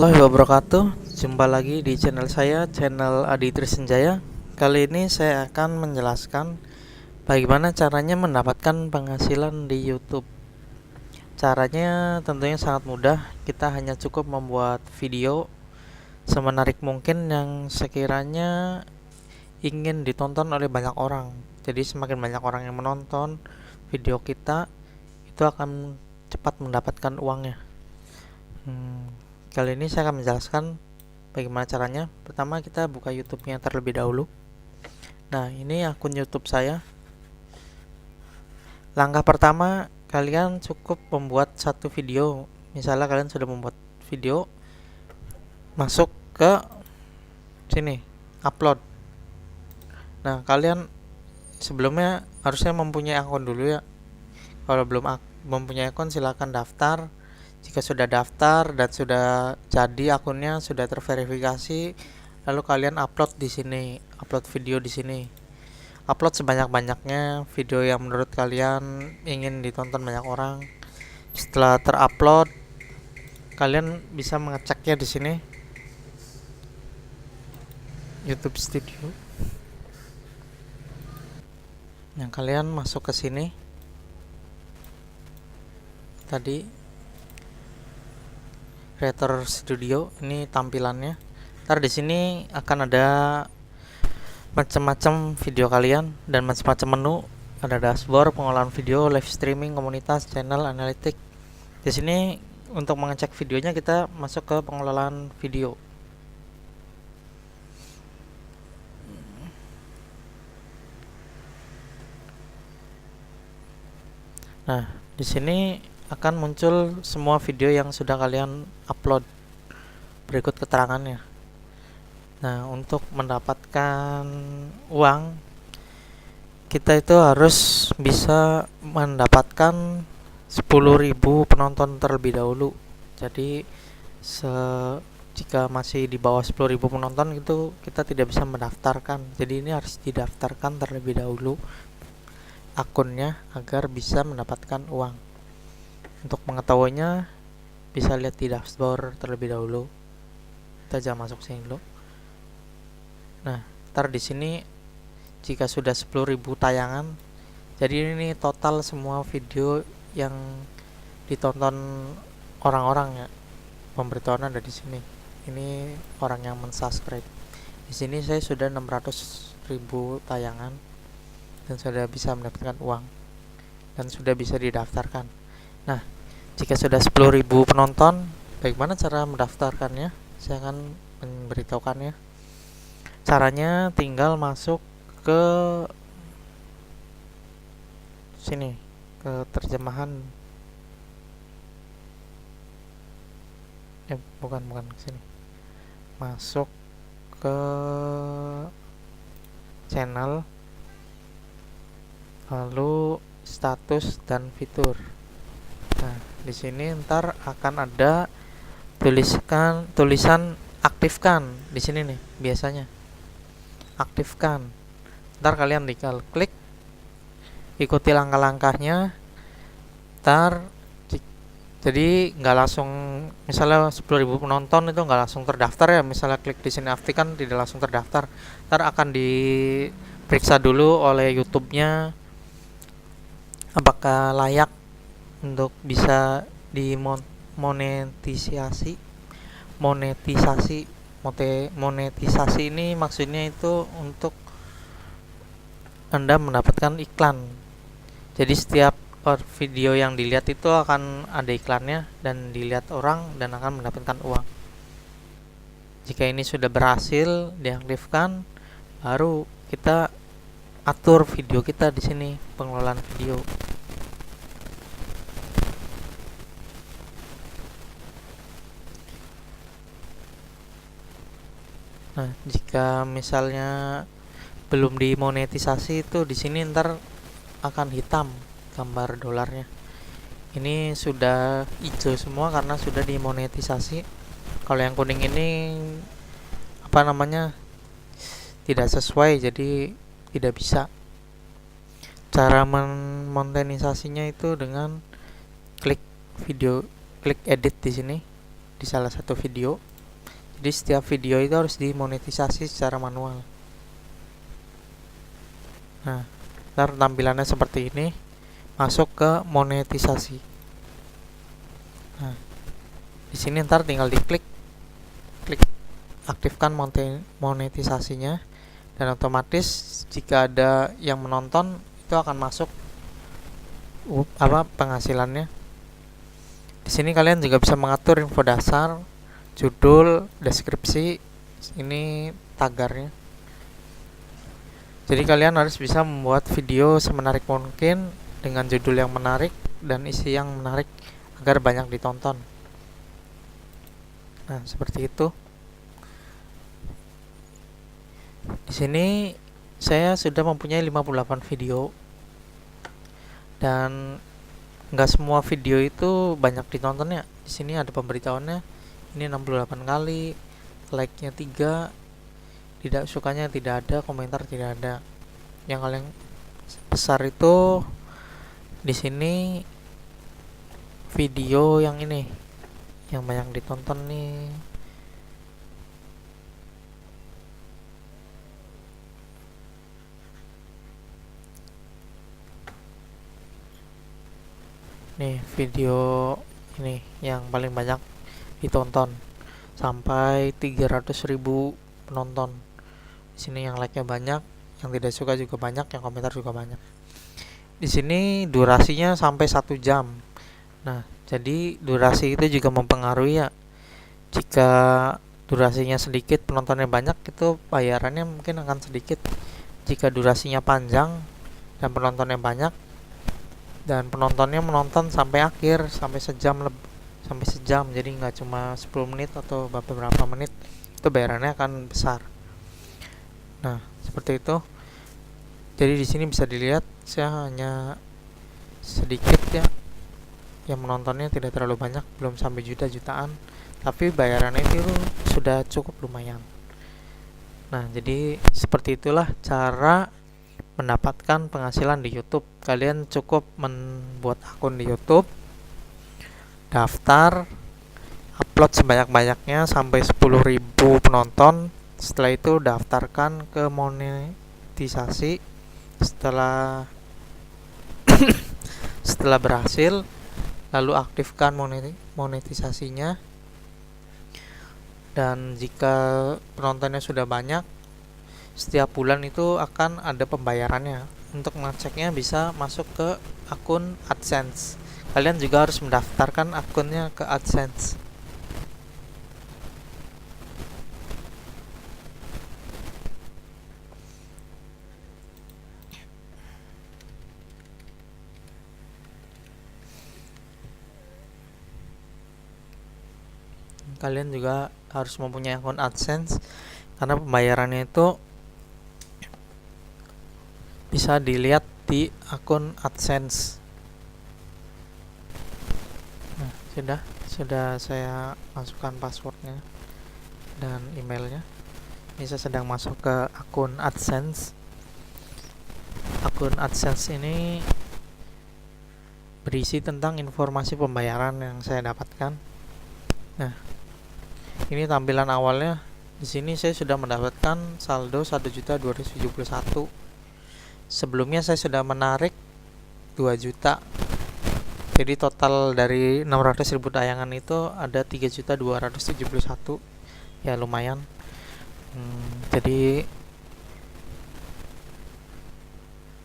Warahmatullahi wabarakatuh. Jumpa lagi di channel saya, channel Adi Trisenjaya. Kali ini saya akan menjelaskan bagaimana caranya mendapatkan penghasilan di YouTube. Caranya tentunya sangat mudah. Kita hanya cukup membuat video semenarik mungkin yang sekiranya ingin ditonton oleh banyak orang. Jadi semakin banyak orang yang menonton video kita, itu akan cepat mendapatkan uangnya. Kali ini saya akan menjelaskan bagaimana caranya. Pertama, kita buka YouTube-nya terlebih dahulu. Nah, ini akun YouTube saya. Langkah pertama, kalian cukup membuat satu video. Misalnya kalian sudah membuat video, masuk ke sini, upload. Nah, kalian sebelumnya harusnya mempunyai akun dulu ya. Kalau belum mempunyai akun, silakan daftar. Jika sudah daftar dan sudah jadi akunnya, sudah terverifikasi, lalu kalian upload di sini, upload video di sini. Upload sebanyak-banyaknya video yang menurut kalian ingin ditonton banyak orang. Setelah terupload, kalian bisa mengeceknya di sini. YouTube Studio. Yang kalian masuk ke sini. Tadi Creator Studio, ini tampilannya. Ntar di sini akan ada macam-macam video kalian dan macam-macam menu. Ada dashboard, pengolahan video, live streaming, komunitas, channel, analitik. Di sini untuk mengecek videonya kita masuk ke pengelolaan video. Nah, di sini akan muncul semua video yang sudah kalian upload. Berikut keterangannya. Nah, untuk mendapatkan uang, kita itu harus bisa mendapatkan 10.000 penonton terlebih dahulu. Jadi jika masih di bawah 10.000 penonton itu kita tidak bisa mendaftarkan. Jadi ini harus didaftarkan terlebih dahulu akunnya agar bisa mendapatkan uang. Untuk mengetahuinya bisa lihat di dashboard terlebih dahulu. Kita jangan masuk sini dulu. Nah, ntar di sini jika sudah 10.000 tayangan, jadi ini total semua video yang ditonton orang-orang ya. Pemberitahuan ada di sini. Ini orang yang mensubscribe. Di sini saya sudah 600.000 tayangan dan sudah bisa mendapatkan uang dan sudah bisa didaftarkan. Nah, jika sudah 10.000 penonton, bagaimana cara mendaftarkannya? Saya akan memberitahukannya. Caranya tinggal masuk ke sini, ke terjemahan. Bukan ke sini. Masuk ke channel, lalu status dan fitur. Nah, di sini ntar akan ada tulisan aktifkan di sini nih, biasanya aktifkan. Ntar kalian tinggal klik, ikuti langkah-langkahnya. Ntar jadi nggak langsung, misalnya 10.000 penonton itu nggak langsung terdaftar ya. Misalnya klik di sini aktifkan, tidak langsung terdaftar. Ntar akan diperiksa dulu oleh YouTube-nya apakah layak untuk bisa dimonetisasi. Monetisasi ini maksudnya itu untuk Anda mendapatkan iklan. Jadi setiap video yang dilihat itu akan ada iklannya dan dilihat orang dan akan mendapatkan uang. Jika ini sudah berhasil diaktifkan, baru kita atur video kita di sini, pengelolaan video. Nah, jika misalnya belum dimonetisasi itu di sini ntar akan hitam gambar dolarnya. Ini sudah hijau semua karena sudah dimonetisasi. Kalau yang kuning ini tidak sesuai, jadi tidak bisa. Cara memonetisasinya itu dengan klik edit di sini di salah satu video. Jadi setiap video itu harus dimonetisasi secara manual. Nah, ntar tampilannya seperti ini, masuk ke monetisasi. Nah, di sini ntar tinggal diklik, klik aktifkan monetisasinya, dan otomatis jika ada yang menonton itu akan masuk penghasilannya. Di sini kalian juga bisa mengatur info dasar, judul, deskripsi, ini tagarnya. Jadi kalian harus bisa membuat video semenarik mungkin dengan judul yang menarik dan isi yang menarik agar banyak ditonton. Nah, seperti itu. Di sini saya sudah mempunyai 58 video. Dan nggak semua video itu banyak ditontonnya. Di sini ada pemberitahuannya. Ini 68 kali, like-nya 3, tidak sukanya tidak ada, komentar tidak ada. Yang paling besar itu di sini video yang ini yang banyak ditonton nih. Nih video ini yang paling banyak ditonton sampai 300.000 penonton. Di sini yang like-nya banyak, yang tidak suka juga banyak, yang komentar juga banyak. Di sini durasinya sampai 1 jam. Nah, jadi durasi itu juga mempengaruhi ya. Jika durasinya sedikit, penontonnya banyak, itu bayarannya mungkin akan sedikit. Jika durasinya panjang dan penontonnya banyak, dan penontonnya menonton sampai akhir, sampai sejam, jadi nggak cuma 10 menit atau beberapa menit, itu bayarannya akan besar. Nah, seperti itu. Jadi di sini bisa dilihat saya hanya sedikit ya, yang menontonnya tidak terlalu banyak, belum sampai jutaan, tapi bayarannya itu sudah cukup lumayan. Nah, jadi seperti itulah cara mendapatkan penghasilan di YouTube. Kalian cukup membuat akun di YouTube, daftar, upload sebanyak-banyaknya sampai 10.000 penonton. Setelah itu daftarkan ke monetisasi. Setelah berhasil, lalu aktifkan monetisasinya. Dan jika penontonnya sudah banyak, setiap bulan itu akan ada pembayarannya. Untuk mengeceknya bisa masuk ke akun AdSense. Kalian juga harus mendaftarkan akunnya ke AdSense. Kalian juga harus mempunyai akun AdSense karena pembayarannya itu bisa dilihat di akun AdSense. Nah, sudah saya masukkan passwordnya dan emailnya. Ini saya sedang masuk ke akun AdSense. Akun AdSense ini berisi tentang informasi pembayaran yang saya dapatkan. Nah, ini tampilan awalnya. Di sini saya sudah mendapatkan saldo 1.271. Sebelumnya saya sudah menarik 2 juta. Jadi total dari 600.000 tayangan itu ada 3.271. Ya lumayan. Jadi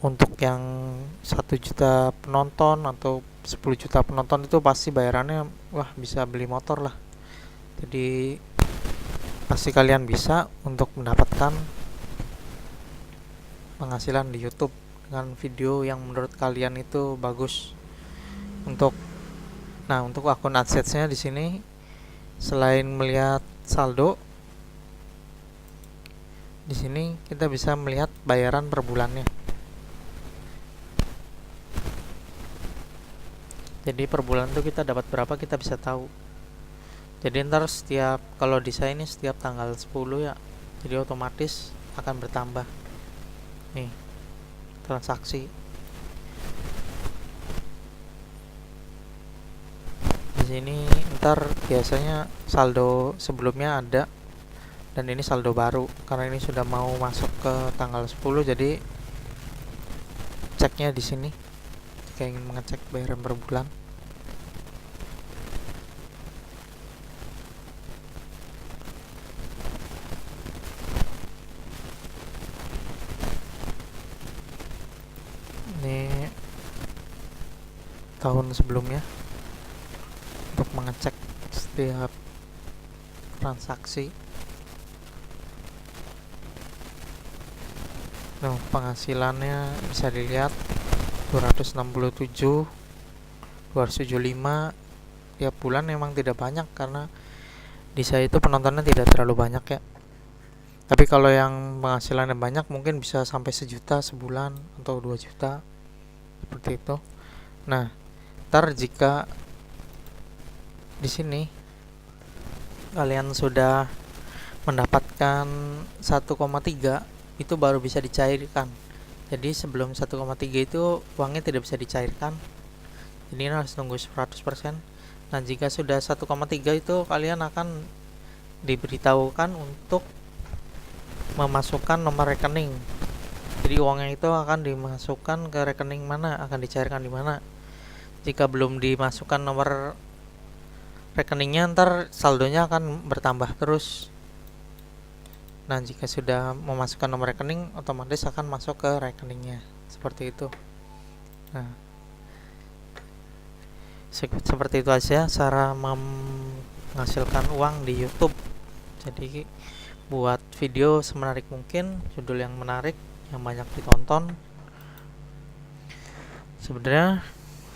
untuk yang 1 juta penonton atau 10 juta penonton itu pasti bayarannya wah bisa beli motor lah. Jadi pasti kalian bisa untuk mendapatkan penghasilan di YouTube dengan video yang menurut kalian itu bagus. Untuk akun AdSense-nya di sini selain melihat saldo, di sini kita bisa melihat bayaran per bulannya. Jadi per bulan itu kita dapat berapa kita bisa tahu. Jadi ntar kalau di saya ini setiap tanggal 10 ya, jadi otomatis akan bertambah. Nih, transaksi. Di sini ntar biasanya saldo sebelumnya ada, dan ini saldo baru karena ini sudah mau masuk ke tanggal 10, jadi ceknya di sini jika ingin mengecek bayaran per bulan. Ini tahun sebelumnya untuk mengecek setiap transaksi. Nah, penghasilannya bisa dilihat 267, 275 tiap bulan. Memang tidak banyak karena di saya itu penontonnya tidak terlalu banyak ya. Tapi kalau yang penghasilannya banyak mungkin bisa sampai 1 juta sebulan atau 2 juta seperti itu. Nah, ntar jika di sini kalian sudah mendapatkan 1,3, itu baru bisa dicairkan. Jadi sebelum 1,3 itu uangnya tidak bisa dicairkan. Jadi ini harus tunggu 100%. Nah, jika sudah 1,3 itu kalian akan diberitahukan untuk memasukkan nomor rekening. Jadi uangnya itu akan dimasukkan ke rekening mana, akan dicairkan di mana. Jika belum dimasukkan nomor rekeningnya, ntar saldonya akan bertambah terus. Nah, jika sudah memasukkan nomor rekening, otomatis akan masuk ke rekeningnya. Seperti itu. Nah, seperti itu aja cara menghasilkan uang di YouTube. Jadi buat video semenarik mungkin, judul yang menarik, yang banyak ditonton. Sebenarnya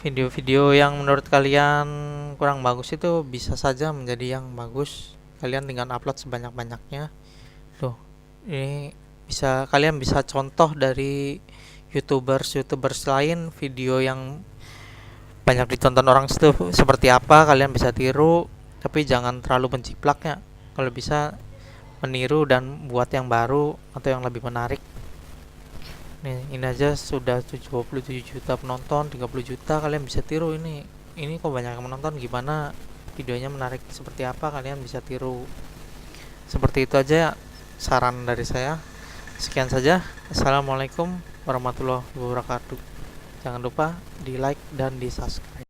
video-video yang menurut kalian kurang bagus itu bisa saja menjadi yang bagus. Kalian tinggal upload sebanyak-banyaknya. Tuh, ini kalian bisa contoh dari youtubers lain, video yang banyak ditonton orang itu seperti apa, kalian bisa tiru, tapi jangan terlalu menjiplaknya. Kalau bisa meniru dan buat yang baru atau yang lebih menarik. Nih, ini aja sudah 27 juta penonton, 30 juta, kalian bisa tiru ini. Ini kok banyak yang menonton, gimana videonya menarik seperti apa, kalian bisa tiru. Seperti itu aja saran dari saya. Sekian saja. Assalamualaikum warahmatullahi wabarakatuh. Jangan lupa di like dan di subscribe.